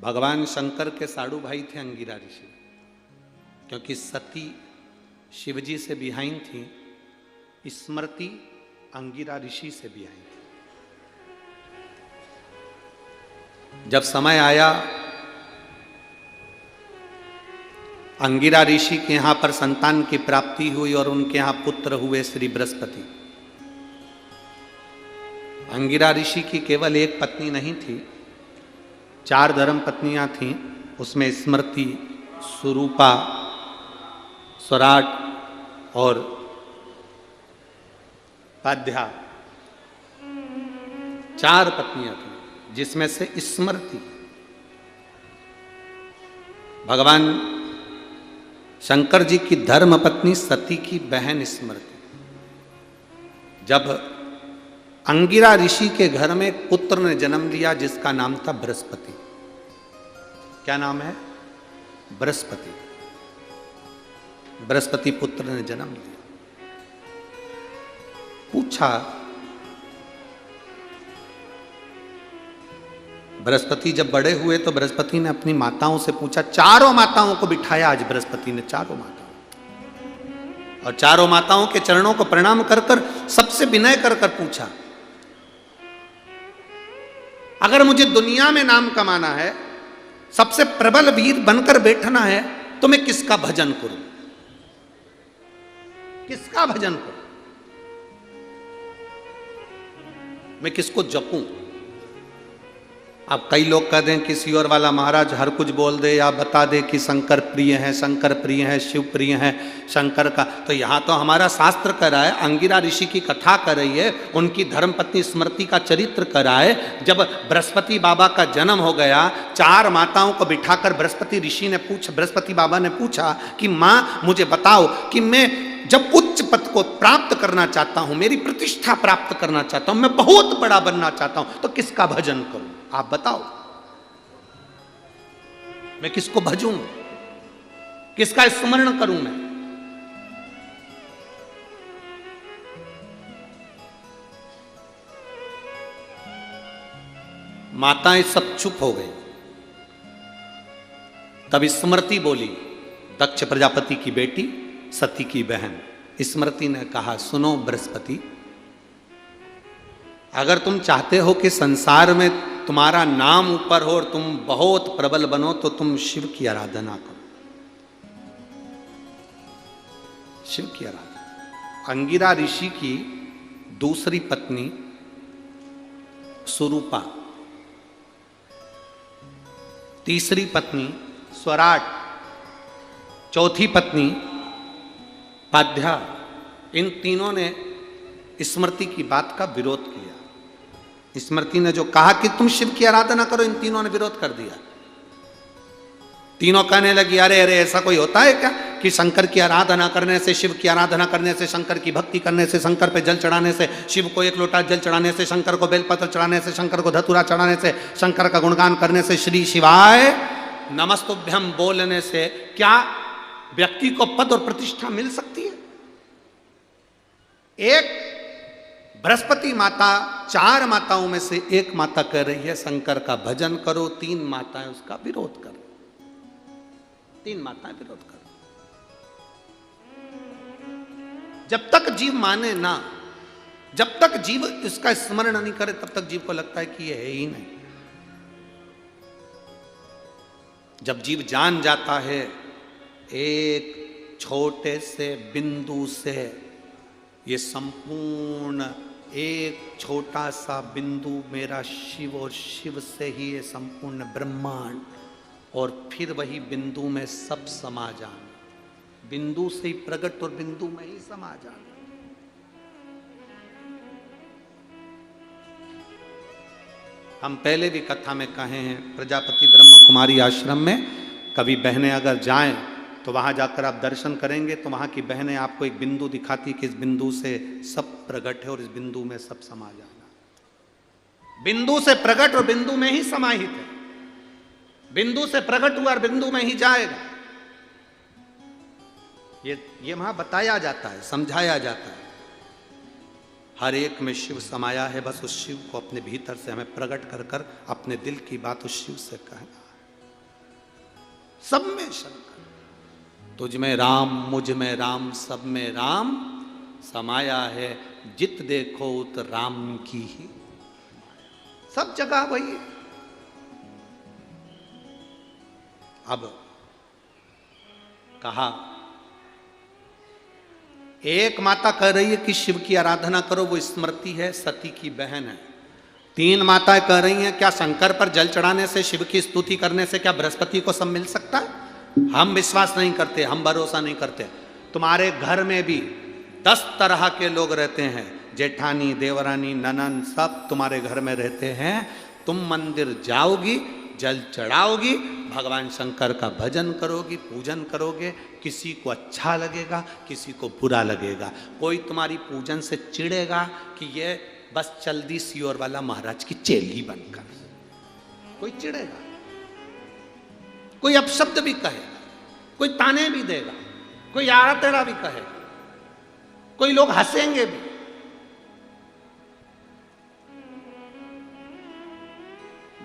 भगवान शंकर के साड़ू भाई थे अंगिरा ऋषि, क्योंकि सती शिवजी से बिहाइन थी, स्मृति अंगिरा ऋषि से बिहाइन थी। जब समय आया अंगिरा ऋषि के यहां पर संतान की प्राप्ति हुई और उनके यहां पुत्र हुए श्री बृहस्पति। अंगिरा ऋषि की केवल एक पत्नी नहीं थी, 4 धर्म पत्नियां थीं। उसमें स्मृति, सुरूपा, स्वराट और पाध्या, 4 पत्नियां थीं, जिसमें से स्मृति भगवान शंकर जी की धर्म पत्नी सती की बहन स्मृति। जब अंगिरा ऋषि के घर में एक पुत्र ने जन्म लिया जिसका नाम था बृहस्पति। क्या नाम है? बृहस्पति। बृहस्पति पुत्र ने जन्म लिया। पूछा, बृहस्पति जब बड़े हुए तो बृहस्पति ने अपनी माताओं से पूछा, चारों माताओं को बिठाया आज बृहस्पति ने, चारों माताओं, और चारों माताओं के चरणों को प्रणाम कर कर सबसे विनय कर कर पूछा, अगर मुझे दुनिया में नाम कमाना है, सबसे प्रबल वीर बनकर बैठना है, तो मैं किसका भजन करूं? किसका भजन करूं? मैं किसको जपूं? अब कई लोग कह दें कि सियोर वाला महाराज हर कुछ बोल दे या बता दे कि शंकर प्रिय है, शंकर प्रिय है, शिव प्रिय है शंकर का। तो यहाँ तो हमारा शास्त्र कर रहा है, अंगिरा ऋषि की कथा कर रही है, उनकी धर्मपत्नी स्मृति का चरित्र कर रहा है। जब बृहस्पति बाबा का जन्म हो गया, 4 माताओं को बिठाकर बृहस्पति बाबा ने पूछा कि माँ मुझे बताओ कि मैं जब उच्च पद को प्राप्त करना चाहता हूं, मेरी प्रतिष्ठा प्राप्त करना चाहता हूं, मैं बहुत बड़ा बनना चाहता हूं, तो किसका भजन करूं? आप बताओ, मैं किसको भजूं? किसका स्मरण करूं मैं? माताएं सब चुप हो गई। तब स्मृति बोली, दक्ष प्रजापति की बेटी, सती की बहन। स्मृति ने कहा, सुनो बृहस्पति, अगर तुम चाहते हो कि संसार में तुम्हारा नाम ऊपर हो और तुम बहुत प्रबल बनो, तो तुम शिव की आराधना करो। शिव की आराधना। अंगिरा ऋषि की दूसरी पत्नी सुरूपा, तीसरी पत्नी स्वराट, चौथी पत्नी पाध्या, इन तीनों ने स्मृति की बात का विरोध किया। स्मृति ने जो कहा कि तुम शिव की आराधना करो, इन तीनों ने विरोध कर दिया। तीनों कहने लगी, अरे अरे ऐसा कोई होता है क्या कि शंकर की आराधना करने से, शिव की आराधना करने से, शंकर की भक्ति करने से, शंकर पे जल चढ़ाने से, शिव को 1 लोटा जल चढ़ाने से, शंकर को बेलपत्र चढ़ाने से, शंकर को धतूरा चढ़ाने से, शंकर का गुणगान करने से, श्री शिवाय नमस्तुभ्यम बोलने से क्या व्यक्ति को पद और प्रतिष्ठा मिल सकती है? एक बृहस्पति माता 4 माताओं में से एक माता कह रही है शंकर का भजन करो, 3 माताएं उसका विरोध कर, 3 माताएं विरोध कर। जब तक जीव माने ना, जब तक जीव इसका स्मरण नहीं करे, तब तक जीव को लगता है कि ये है ही नहीं। जब जीव जान जाता है, एक छोटे से बिंदु से ये संपूर्ण, एक छोटा सा बिंदु मेरा शिव, और शिव से ही ये संपूर्ण ब्रह्मांड, और फिर वही बिंदु में सब समा जाना, बिंदु से ही प्रकट और बिंदु में ही समा जाना। हम पहले भी कथा में कहे हैं, प्रजापति ब्रह्म कुमारी आश्रम में कभी बहनें अगर जाएं तो वहां जाकर आप दर्शन करेंगे तो वहां की बहनें आपको एक बिंदु दिखाती कि इस बिंदु से सब प्रकट है और इस बिंदु में सब समा बिंदु से प्रकट और बिंदु में ही समाहित है, बिंदु से प्रकट हुआ और बिंदु में ही जाएगा। ये वहां बताया जाता है, समझाया जाता है। हर एक में शिव समाया है, बस उस शिव को अपने भीतर से हमें प्रकट कर कर अपने दिल की बात उस शिव से कहना। सब में शंकर। तुझ में राम, मुझ में राम, सब में राम समाया है, जित देखो उत राम की ही। सब जगह वही है। अब कहा, एक माता कह रही है कि शिव की आराधना करो, वो स्मृति है, सती की बहन है। 3 माताएं कह रही हैं क्या शंकर पर जल चढ़ाने से, शिव की स्तुति करने से क्या बृहस्पति को सब मिल सकता है? हम विश्वास नहीं करते, हम भरोसा नहीं करते। तुम्हारे घर में भी 10 तरह के लोग रहते हैं, जेठानी, देवरानी, ननन, सब तुम्हारे घर में रहते हैं। तुम मंदिर जाओगी, जल चढ़ाओगी, भगवान शंकर का भजन करोगी, पूजन करोगे, किसी को अच्छा लगेगा, किसी को बुरा लगेगा। कोई तुम्हारी पूजन से चिढ़ेगा कि ये बस चल दी सियोर वाला महाराज की चेली बनकर, कोई चिढ़ेगा, कोई अपशब्द भी कहेगा, कोई ताने भी देगा, कोई आड़ा टेढ़ा भी कहेगा, कोई लोग हंसेंगे भी।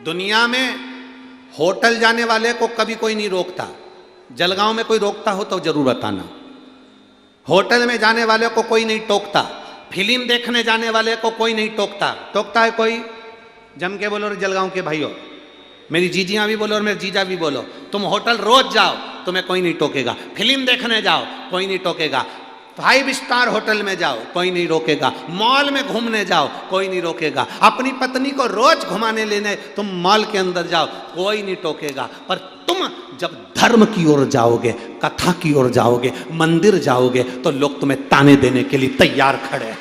दुनिया में होटल जाने वाले को कभी कोई नहीं रोकता। जलगांव में कोई रोकता हो तो जरूर बताना। होटल में जाने वाले को कोई नहीं टोकता। फिल्म देखने जाने वाले को कोई नहीं टोकता। टोकता है कोई? जम के बोलो जलगांव के भाइयों, मेरी जीजियां भी बोलो और मेरे जीजा भी बोलो, तुम होटल रोज जाओ, तुम्हें कोई नहीं टोकेगा। फिल्म देखने जाओ, कोई नहीं टोकेगा। 5 स्टार होटल में जाओ, कोई नहीं रोकेगा। मॉल में घूमने जाओ, कोई नहीं रोकेगा। अपनी पत्नी को रोज घुमाने लेने तुम मॉल के अंदर जाओ, कोई नहीं टोकेगा। पर तुम जब धर्म की ओर जाओगे, कथा की ओर जाओगे, मंदिर जाओगे, तो लोग तुम्हें ताने देने के लिए तैयार खड़े हैं।